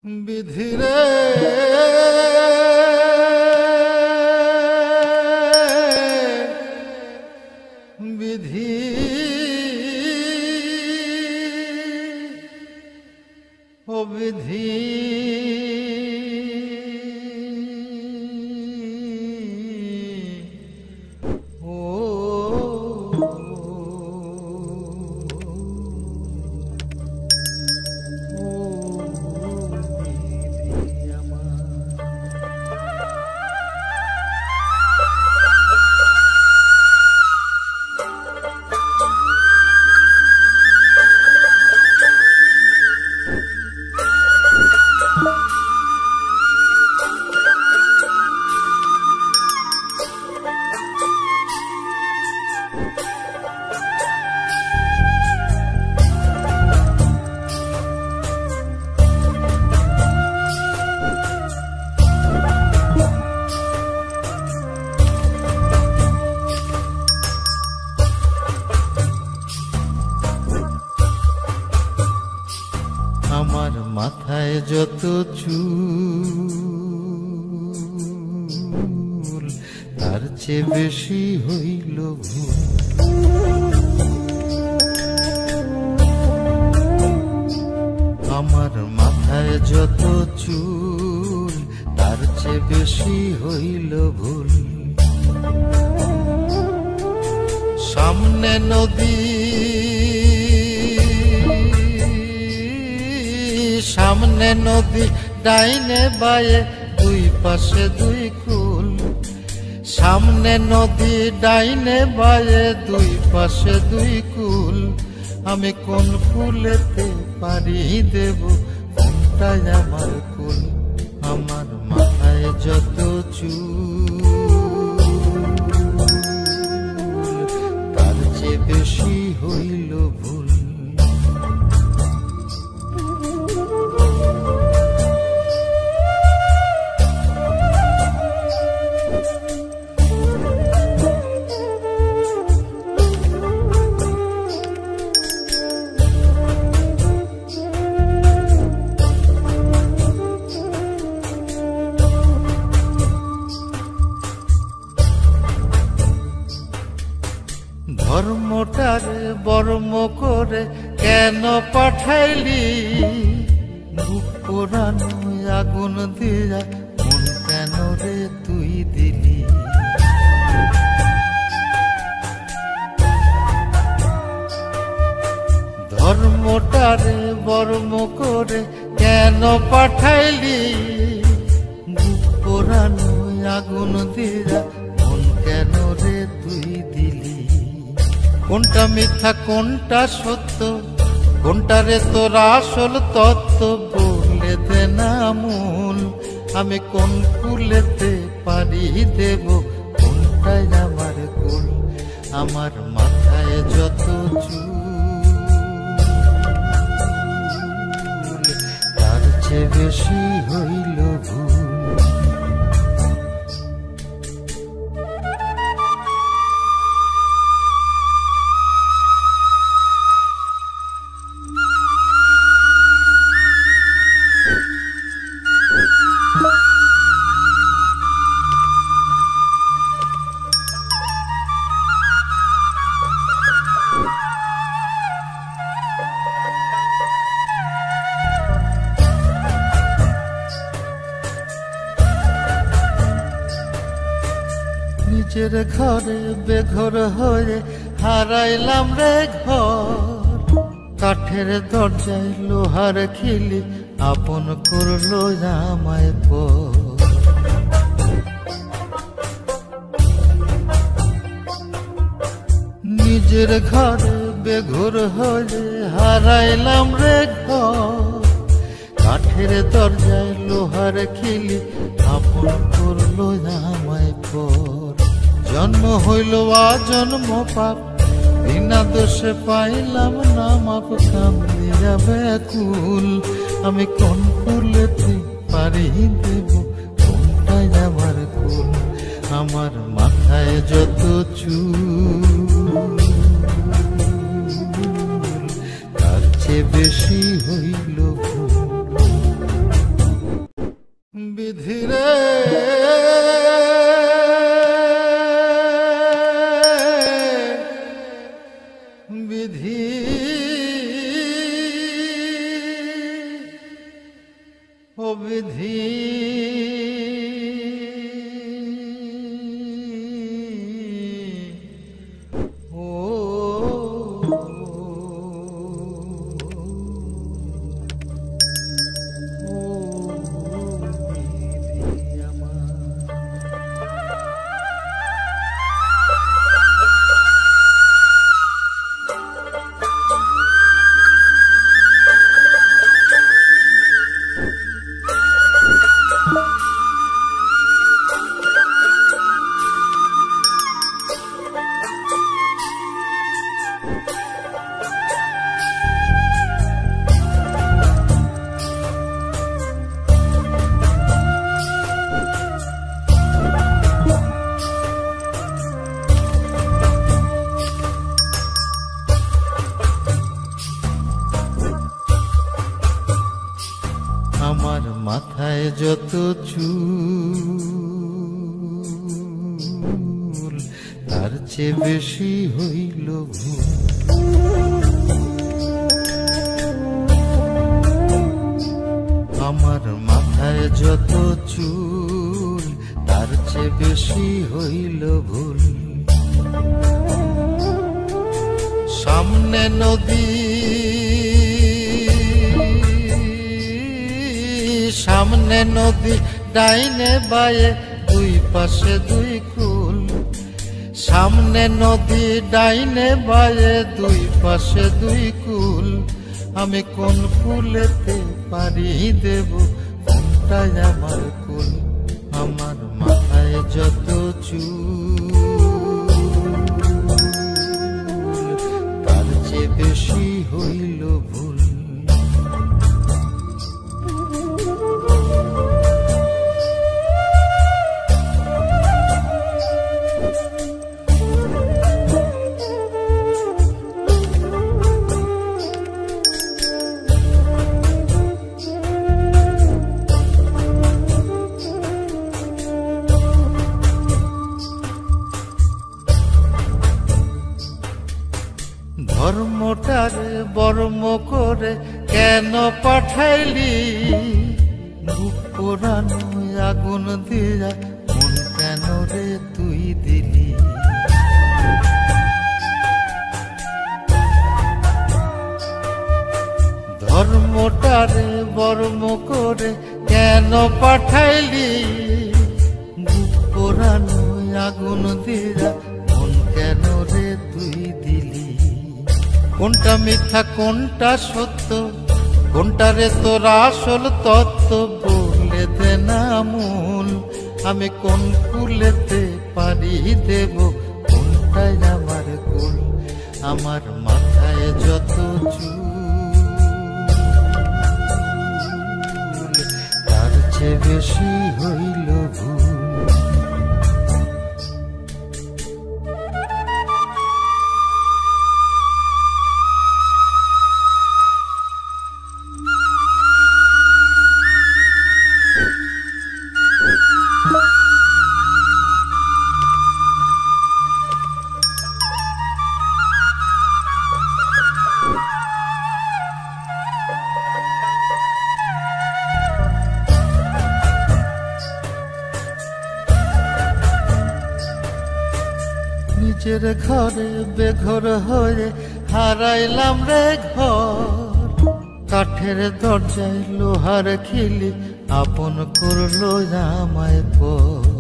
বিধিরে বিধি ও বিধি আমার মাথায় যত চুল তার চেয়ে বেশি হইল ভুল। আমার মাথায় যত চুল তার চেয়ে বেশি হইল ভুল। সামনে নদী সামনে নদী ডাইনে বায়ে দুই পাশে দুই কুল। সামনে নদী ডাইনে বায়ে দুই পাশে দুই কুল। আমি কোন কুলেতে পারি দেব কোনটাই আমার কুল। আমার মাথায় যত চুল তার চেয়ে বেশি হইল ভুল। ধর্মটারে বর্ম করে কেন পাঠাইলি? বুক পোড়ানো আগুন দিয়া মন কেন রে তুই দিলি? ধর্মটারে বর্ম করে কেন পাঠাইলি? বুক পোড়ানো আগুন দিয়া মন কেন রে তুই দিলি? কোনটা মিথ্যা কোনটা সত্য, কোনটারে তোর আসল তত্ত্ব বলে দে না মূল। আমি কোন কুলেতে পারি দেব কোনটাই আমার কুল। আমার মাথায় যত চুল তার চেয়ে বেশি হইল ভুল। নিজের ঘরে বেঘর হয়ে হারাইলাম রে ঘর। কাঠের দরজায় লোহার খিলি আপন করলো আমায় পর। নিজের ঘরে বেঘর হয়ে হারাইলাম রে ঘর। কাঠের দরজায় লোহার খিলি আপন করলো আমায় পর। জন্ম হইল জন্ম পাপ, বিনা দোষে পাইলাম না মাপ। কান্দিয়া ব্যাকুল আমি কোন কুলেতে পারি দেব কোনটাই আমার কুল। আমার মাথায় যত চুল তার চেয়ে বেশি হইল ভুল। বিধিরে বিধি ও বিধি আমার মাথায় যত চুল তার চেয়ে বেশি হইল ভুল। আমার মাথায় যত চুল তার চেয়ে বেশি হইল ভুল। সামনে নদী সামনে নদী ডাইনে বায়ে দুই পাশে দুই কুল। সামনে নদী ডাইনে বায়ে দুই পাশে দুই কুল। আমি কোন কুলেতে পারি দেব কোনটাই আমার কুল। আমার মাথায় যত চুল তার চেয়ে বেশি হইল ভুল। ধর্মটারে বর্ম করে কেন পাঠাইলি? বুক পোড়ানো আগুন দিয়া মন কেন রে তুই দিলি? ধর্মটারে বর্ম করে কেন পাঠাইলি? বুক পোড়ানো আগুন দিয়া মন কেন রে তুই দিলি? কোনটা মিথ্যা কোনটা সত্য, কোনটারে তোর আসল তত্ত্ব বলে দে না মূল। আমি কোন কুলেতে পারি দেব কোনটাই আমার কুল। আমার মাথায় যত চুল তার চেয়ে বেশি হইল ভুল। নিজের ঘরে বেঘর হয়ে হারাইলাম রে ঘর। কাঠের দরজায় লোহার খিলি আপন করলো আমায় পর।